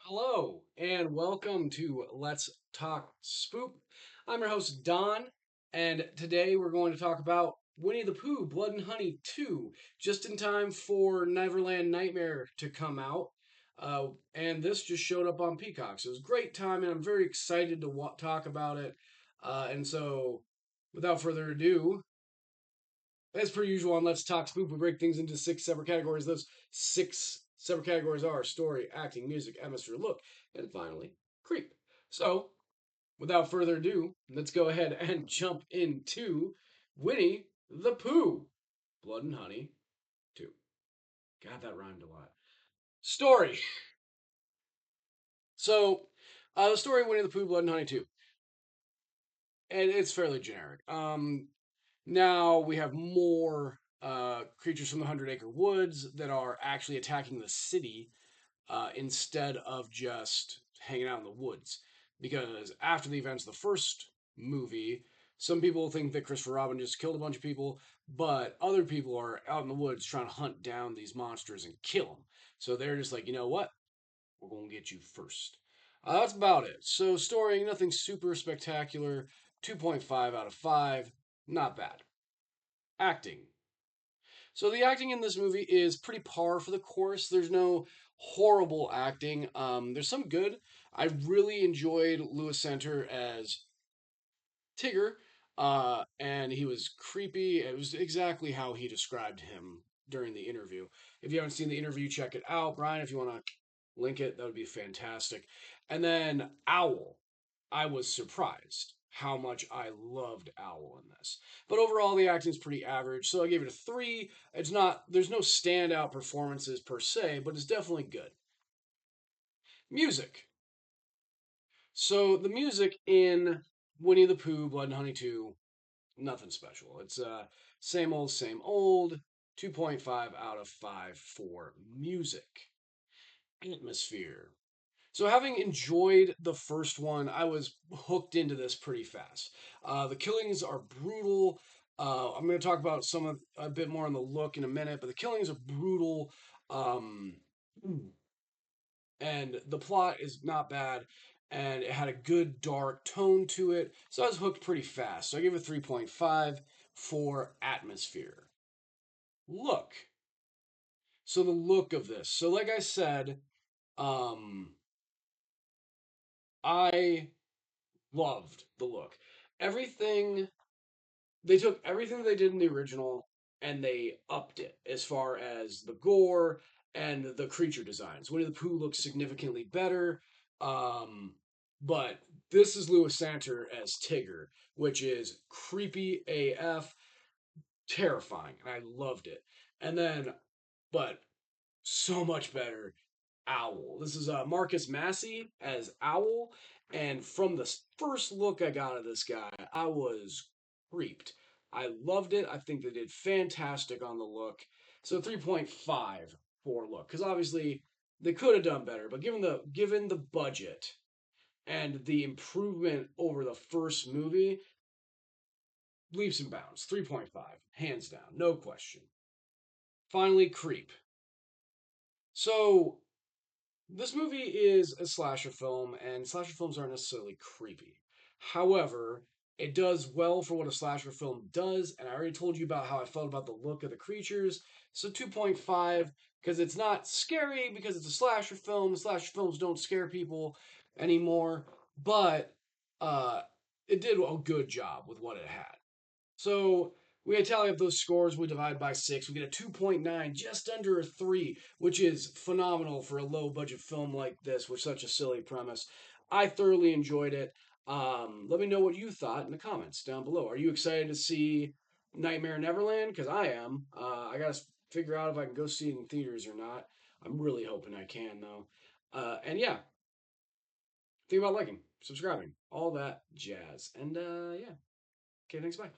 Hello, and welcome to Let's Talk Spoop. I'm your host, Don, and today we're going to talk about Winnie-the-Pooh, Blood and Honey 2, just in time for Neverland Nightmare to come out. And this just showed up on Peacock, so it was great timing. I'm very excited to talk about it. And so, without further ado, as per usual on Let's Talk Spoop, we break things into six separate categories. Those six separate categories are story, acting, music, atmosphere, look, and finally, creep. So, without further ado, let's go ahead and jump into Winnie the Pooh, Blood and Honey 2. God, that rhymed a lot. Story. The story of Winnie the Pooh, Blood and Honey 2. And it's fairly generic. Now we have more creatures from the Hundred Acre Woods that are actually attacking the city instead of just hanging out in the woods. Because after the events of the first movie, some people think that Christopher Robin just killed a bunch of people, but other people are out in the woods trying to hunt down these monsters and kill them. So they're just like, you know what? We're going to get you first. That's about it. So, story, nothing super spectacular. 2.5 out of 5. Not bad. Acting. So the acting in this movie is pretty par for the course. There's no horrible acting. There's some good. I really enjoyed Lewis Center as Tigger, and he was creepy. It was exactly how he described him during the interview. If you haven't seen the interview, check it out. Brian, if you want to link it, that would be fantastic. And then Owl. I was surprised how much I loved Owl in this. But overall, the acting is pretty average, so I gave it a 3. It's not, there's no standout performances per se, but it's definitely good. Music. So the music in Winnie the Pooh, Blood and Honey 2, nothing special. It's same old, same old. 2.5 out of 5 for music. Atmosphere. So, having enjoyed the first one, I was hooked into this pretty fast. The killings are brutal. I'm going to talk about some of a bit more on the look in a minute, but the killings are brutal. Um, and the plot is not bad, and it had a good dark tone to it. So I was hooked pretty fast. So I gave it 3.5 for atmosphere. Look. So the look of this. So like I said, um, I loved the look. Everything they took everything they did in the original and they upped it as far as the gore and the creature designs. Winnie the Pooh looks significantly better, um, but this is Lewis Santer as Tigger, which is creepy AF, terrifying, and I loved it. And then, but so much better, Owl. This is Marcus Massey as Owl, and from the first look I got of this guy, I was creeped. I loved it. I think they did fantastic on the look. So 3.5 for look, because obviously they could have done better, but given the budget and the improvement over the first movie, leaps and bounds. 3.5, hands down, no question. Finally, creep. So this movie is a slasher film, and slasher films aren't necessarily creepy. However, it does well for what a slasher film does, and I already told you about how I felt about the look of the creatures. So 2.5, because it's not scary, because it's a slasher film. Slasher films don't scare people anymore, but uh, it did a good job with what it had. So we tally up those scores. We divide by 6. We get a 2.9, just under a 3, which is phenomenal for a low budget film like this with such a silly premise. I thoroughly enjoyed it. Let me know what you thought in the comments down below. Are you excited to see Nightmare Neverland? Because I am. I got to figure out if I can go see it in theaters or not. I'm really hoping I can, though. And yeah, think about liking, subscribing, all that jazz. And yeah. Okay, thanks. Bye.